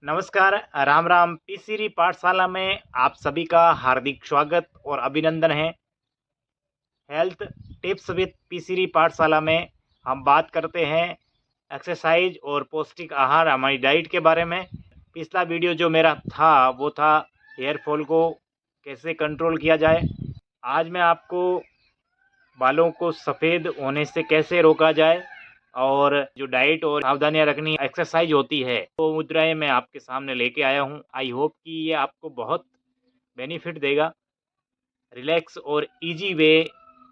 नमस्कार, राम राम। पीसीरी पाठशाला में आप सभी का हार्दिक स्वागत और अभिनंदन है। हेल्थ टिप्स विद पीसीरी पाठशाला में हम बात करते हैं एक्सरसाइज और पौष्टिक आहार, हमारी डाइट के बारे में। पिछला वीडियो जो मेरा था वो था हेयर फॉल को कैसे कंट्रोल किया जाए। आज मैं आपको बालों को सफ़ेद होने से कैसे रोका जाए और जो डाइट और सावधानियां रखनी, एक्सरसाइज होती है, वो मुद्राएं मैं आपके सामने लेके आया हूं। आई होप कि ये आपको बहुत बेनिफिट देगा। रिलैक्स और इजी वे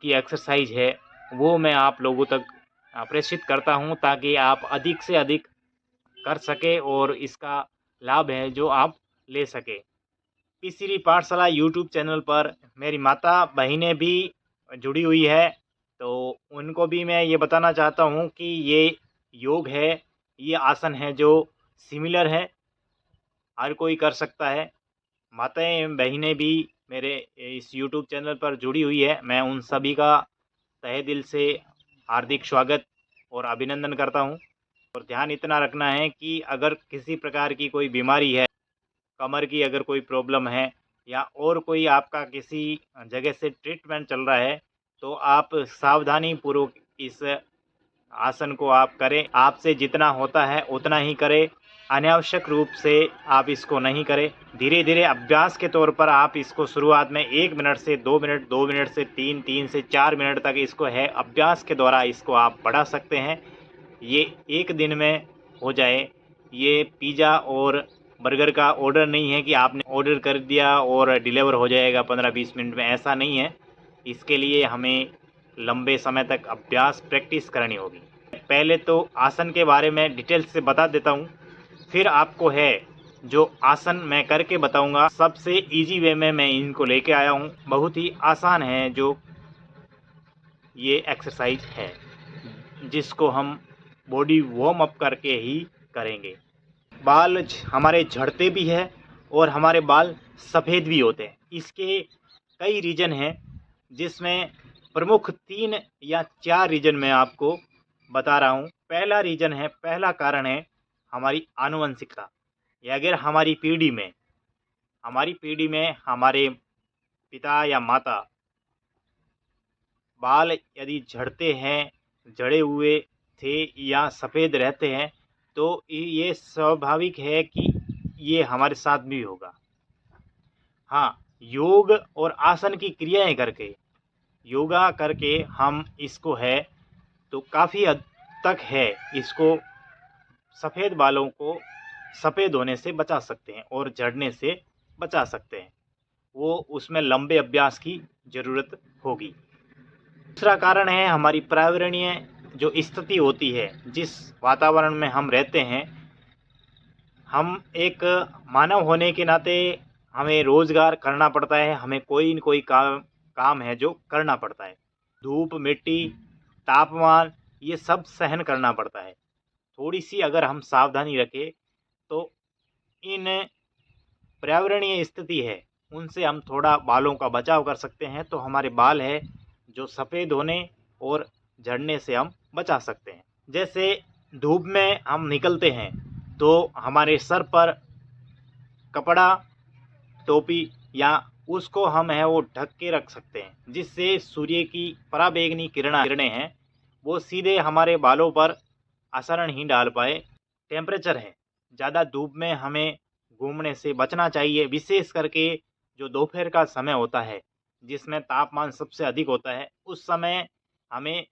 की एक्सरसाइज है वो मैं आप लोगों तक प्रेषित करता हूं ताकि आप अधिक से अधिक कर सके और इसका लाभ है जो आप ले सके। पीसीरी पाठशाला यूट्यूब चैनल पर मेरी माता बहनें भी जुड़ी हुई है, तो उनको भी मैं ये बताना चाहता हूँ कि ये योग है, ये आसन है जो सिमिलर है, हर कोई कर सकता है। माताएं बहनें भी मेरे इस यूट्यूब चैनल पर जुड़ी हुई है, मैं उन सभी का तहे दिल से हार्दिक स्वागत और अभिनंदन करता हूँ। और ध्यान इतना रखना है कि अगर किसी प्रकार की कोई बीमारी है, कमर की अगर कोई प्रॉब्लम है या और कोई आपका किसी जगह से ट्रीटमेंट चल रहा है, तो आप सावधानी पूर्वक इस आसन को आप करें। आपसे जितना होता है उतना ही करें, अनावश्यक रूप से आप इसको नहीं करें। धीरे धीरे अभ्यास के तौर पर आप इसको शुरुआत में 1 मिनट से 2 मिनट, 2 मिनट से 3, 3 से 4 मिनट तक इसको है अभ्यास के द्वारा इसको आप बढ़ा सकते हैं। ये एक दिन में हो जाए। ये पिज़्ज़ा और बर्गर का ऑर्डर नहीं है कि आपने ऑर्डर कर दिया और डिलीवर हो जाएगा 15-20 मिनट में, ऐसा नहीं है। इसके लिए हमें लंबे समय तक अभ्यास प्रैक्टिस करनी होगी। पहले तो आसन के बारे में डिटेल से बता देता हूँ, फिर आपको है जो आसन मैं करके बताऊँगा। सबसे इजी वे में मैं इनको लेके आया हूँ, बहुत ही आसान है जो ये एक्सरसाइज है जिसको हम बॉडी वार्म अप करके ही करेंगे। बाल हमारे झड़ते भी है और हमारे बाल सफ़ेद भी होते हैं। इसके कई रीज़न हैं, जिसमें प्रमुख 3 या 4 रीज़न मैं आपको बता रहा हूँ। पहला कारण है हमारी आनुवंशिकता। या अगर हमारी पीढ़ी में हमारे पिता या माता बाल यदि झड़ते हैं, झड़े हुए थे या सफ़ेद रहते हैं, तो ये स्वाभाविक है कि ये हमारे साथ भी होगा। हाँ, योग और आसन की क्रियाएं करके, योगा करके हम इसको है तो काफ़ी हद तक है इसको सफ़ेद बालों को सफ़ेद होने से बचा सकते हैं और झड़ने से बचा सकते हैं। वो उसमें लंबे अभ्यास की ज़रूरत होगी। दूसरा कारण है हमारी पर्यावरणीय जो स्थिति होती है, जिस वातावरण में हम रहते हैं। हम एक मानव होने के नाते हमें रोज़गार करना पड़ता है, हमें कोई न कोई काम है जो करना पड़ता है। धूप, मिट्टी, तापमान, ये सब सहन करना पड़ता है। थोड़ी सी अगर हम सावधानी रखें तो इन पर्यावरणीय स्थिति है उनसे हम थोड़ा बालों का बचाव कर सकते हैं, तो हमारे बाल है जो सफ़ेद होने और झड़ने से हम बचा सकते हैं। जैसे धूप में हम निकलते हैं तो हमारे सर पर कपड़ा, टोपी या उसको हम है वो ढक के रख सकते हैं, जिससे सूर्य की पराबैंगनी किरणें हैं वो सीधे हमारे बालों पर असर नहीं डाल पाए। टेम्परेचर है, ज़्यादा धूप में हमें घूमने से बचना चाहिए, विशेष करके जो दोपहर का समय होता है जिसमें तापमान सबसे अधिक होता है, उस समय हमें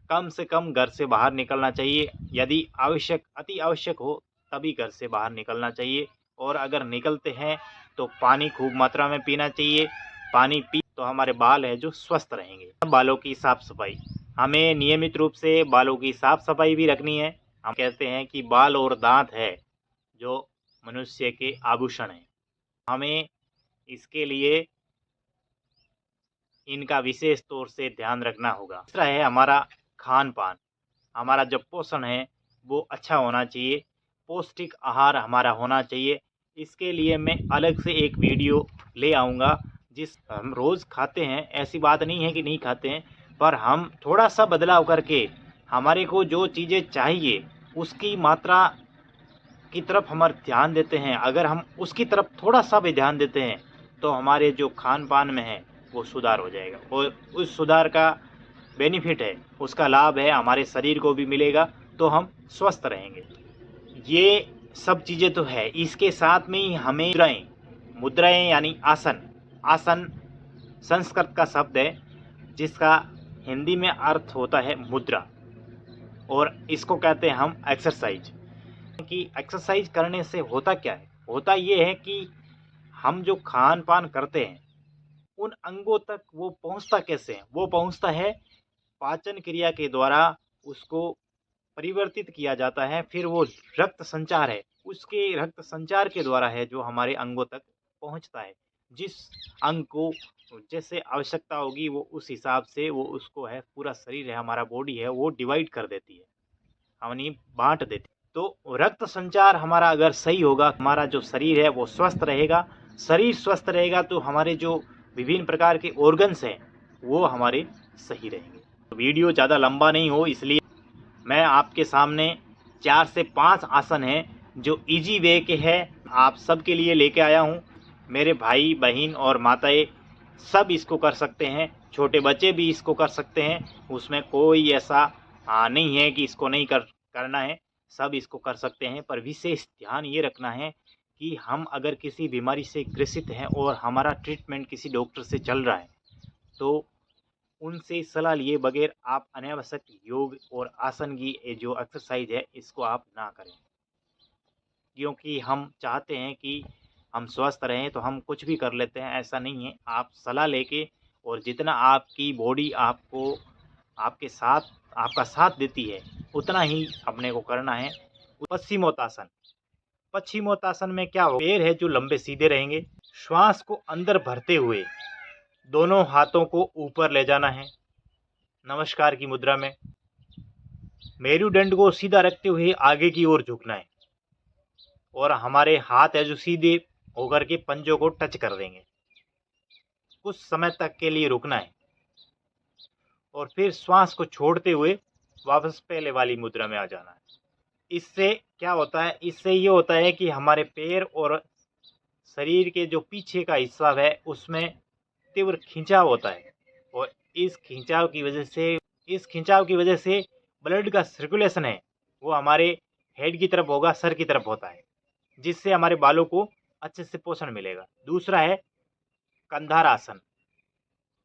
कम से कम घर से बाहर निकलना चाहिए। यदि अति आवश्यक हो तभी घर से बाहर निकलना चाहिए। और अगर निकलते हैं तो पानी खूब मात्रा में पीना चाहिए। पानी पी तो हमारे बाल है जो स्वस्थ रहेंगे। बालों की साफ़ सफाई, हमें नियमित रूप से बालों की साफ़ सफाई भी रखनी है। हम कहते हैं कि बाल और दांत है जो मनुष्य के आभूषण हैं। हमें इसके लिए इनका विशेष तौर से ध्यान रखना होगा। दूसरा है हमारा खान पान। हमारा जो पोषण है वो अच्छा होना चाहिए, पौष्टिक आहार हमारा होना चाहिए। इसके लिए मैं अलग से एक वीडियो ले आऊँगा। जिस हम रोज़ खाते हैं, ऐसी बात नहीं है कि नहीं खाते हैं, पर हम थोड़ा सा बदलाव करके हमारे को जो चीज़ें चाहिए उसकी मात्रा की तरफ हमारा ध्यान देते हैं, अगर हम उसकी तरफ थोड़ा सा भी ध्यान देते हैं तो हमारे जो खान पान में है वो सुधार हो जाएगा और उस सुधार का बेनिफिट है, उसका लाभ है हमारे शरीर को भी मिलेगा, तो हम स्वस्थ रहेंगे। ये सब चीज़ें तो है, इसके साथ में ही हमें मुद्राएं यानी आसन। आसन संस्कृत का शब्द है जिसका हिंदी में अर्थ होता है मुद्रा, और इसको कहते हैं हम एक्सरसाइज। कि एक्सरसाइज करने से होता क्या है, होता ये है कि हम जो खान पान करते हैं उन अंगों तक वो पहुंचता कैसे है, वो पहुंचता है पाचन क्रिया के द्वारा, उसको परिवर्तित किया जाता है, फिर वो रक्त संचार है, उसके रक्त संचार के द्वारा है जो हमारे अंगों तक पहुंचता है। जिस अंग को जैसे आवश्यकता होगी वो उस हिसाब से वो उसको है, पूरा शरीर है हमारा, बॉडी है, वो डिवाइड कर देती है, हमनी बांट देती है। तो रक्त संचार हमारा अगर सही होगा, हमारा जो शरीर है वो स्वस्थ रहेगा। शरीर स्वस्थ रहेगा तो हमारे जो विभिन्न प्रकार के ऑर्गन्स हैं वो हमारे सही रहेंगे। तो वीडियो ज़्यादा लंबा नहीं हो इसलिए मैं आपके सामने 4 से 5 आसन हैं जो इजी वे के हैं, आप सबके लिए लेके आया हूँ। मेरे भाई बहन और माताएं सब इसको कर सकते हैं, छोटे बच्चे भी इसको कर सकते हैं, उसमें कोई ऐसा नहीं है कि इसको नहीं करना है, सब इसको कर सकते हैं। पर विशेष ध्यान ये रखना है कि हम अगर किसी बीमारी से ग्रसित हैं और हमारा ट्रीटमेंट किसी डॉक्टर से चल रहा है तो उनसे सलाह लिए बगैर आप अनावश्यक योग और आसन की जो एक्सरसाइज है इसको आप ना करें, क्योंकि हम चाहते हैं कि हम स्वस्थ रहें तो हम कुछ भी कर लेते हैं, ऐसा नहीं है। आप सलाह लेके और जितना आपकी बॉडी आपको आपका साथ देती है उतना ही अपने को करना है। पश्चिमोत्तासन। पश्चिमोत्तासन में क्या हो, पैर है जो लंबे सीधे रहेंगे, श्वास को अंदर भरते हुए दोनों हाथों को ऊपर ले जाना है नमस्कार की मुद्रा में। मेरुदंड को सीधा रखते हुए आगे की ओर झुकना है और हमारे हाथ है जो सीधे होकर के पंजों को टच कर देंगे। कुछ समय तक के लिए रुकना है और फिर श्वास को छोड़ते हुए वापस पहले वाली मुद्रा में आ जाना है। इससे क्या होता है, इससे ये होता है कि हमारे पैर और शरीर के जो पीछे का हिस्सा है उसमें तीव्र खिंचाव होता है और इस खिंचाव की वजह से ब्लड का सर्कुलेशन है वो हमारे हेड की तरफ होगा, सर की तरफ होता है, जिससे हमारे बालों को अच्छे से पोषण मिलेगा। दूसरा है कंधार आसन,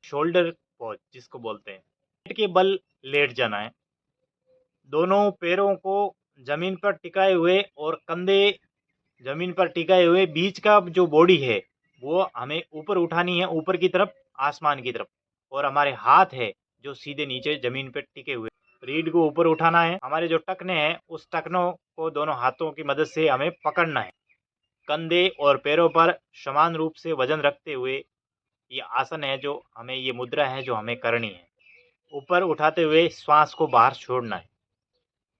शोल्डर पोज जिसको बोलते हैं। पेट के बल लेट जाना है, दोनों पैरों को जमीन पर टिकाए हुए और कंधे जमीन पर टिकाए हुए, बीच का जो बॉडी है वो हमें ऊपर उठानी है, ऊपर की तरफ, आसमान की तरफ, और हमारे हाथ है जो सीधे नीचे जमीन पर टिके हुए, रीढ़ को ऊपर उठाना है। हमारे जो टखने हैं उस टखनों को दोनों हाथों की मदद से हमें पकड़ना है। कंधे और पैरों पर समान रूप से वजन रखते हुए ये आसन है जो हमें, ये मुद्रा है जो हमें करनी है। ऊपर उठाते हुए श्वास को बाहर छोड़ना है।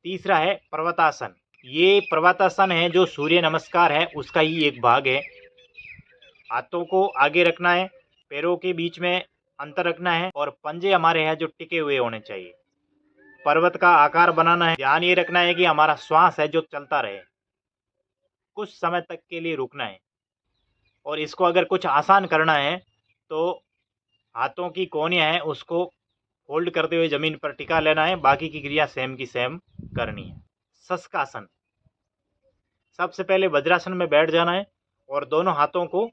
तीसरा है पर्वतासन। ये पर्वतासन है जो सूर्य नमस्कार है उसका ही एक भाग है। हाथों को आगे रखना है, पैरों के बीच में अंतर रखना है और पंजे हमारे हैं जो टिके हुए होने चाहिए। पर्वत का आकार बनाना है। ध्यान ये रखना है कि हमारा श्वास है जो चलता रहे, कुछ समय तक के लिए रुकना है। और इसको अगर कुछ आसान करना है तो हाथों की कोहनियाँ है उसको होल्ड करते हुए जमीन पर टिका लेना है, बाकी की क्रिया सेम की सेम करनी है। शशकासन। सबसे पहले वज्रासन में बैठ जाना है और दोनों हाथों को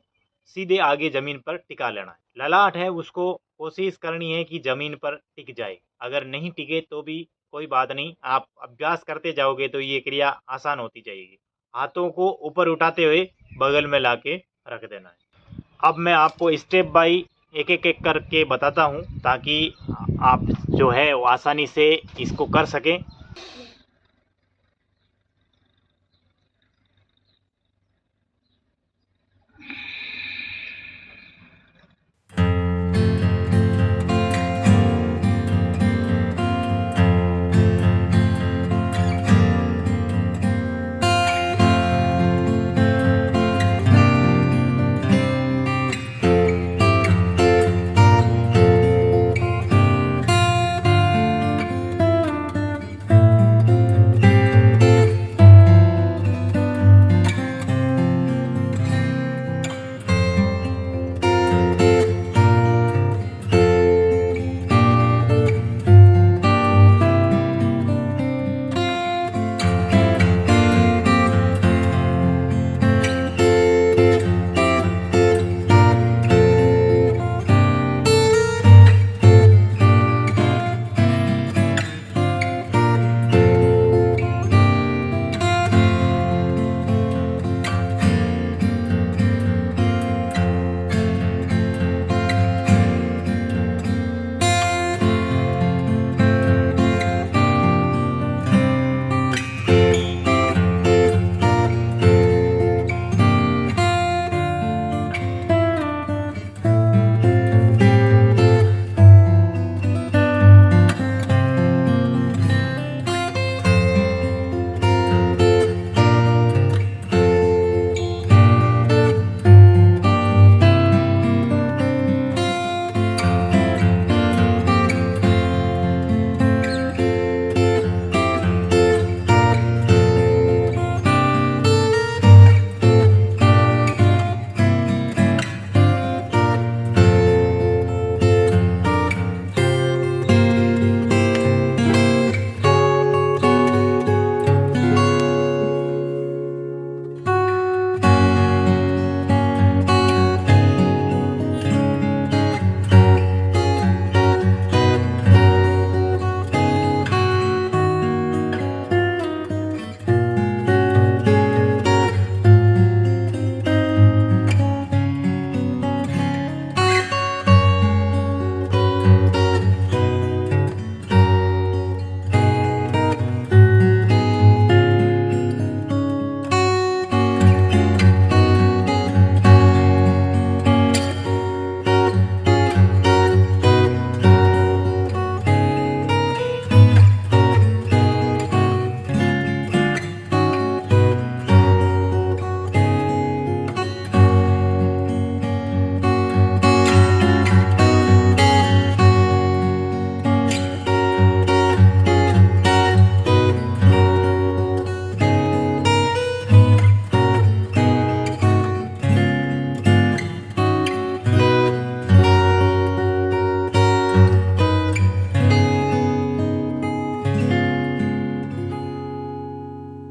सीधे आगे जमीन पर टिका लेना है। ललाट है उसको कोशिश करनी है कि जमीन पर टिक जाए, अगर नहीं टिके तो भी कोई बात नहीं, आप अभ्यास करते जाओगे तो ये क्रिया आसान होती जाएगी। हाथों को ऊपर उठाते हुए बगल में लाके रख देना है। अब मैं आपको स्टेप बाय एक एक करके बताता हूँ ताकि आप जो है वो आसानी से इसको कर सकें।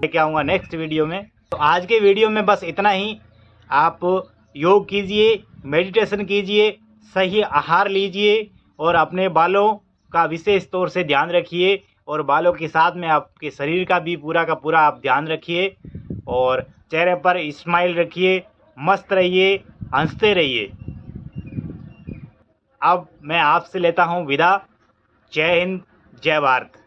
लेके आऊँगा नेक्स्ट वीडियो में। तो आज के वीडियो में बस इतना ही। आप योग कीजिए, मेडिटेशन कीजिए, सही आहार लीजिए और अपने बालों का विशेष तौर से ध्यान रखिए और बालों के साथ में आपके शरीर का भी पूरा का पूरा आप ध्यान रखिए और चेहरे पर स्माइल रखिए, मस्त रहिए, हंसते रहिए। अब मैं आपसे लेता हूँ विदा। जय हिंद, जय भारत।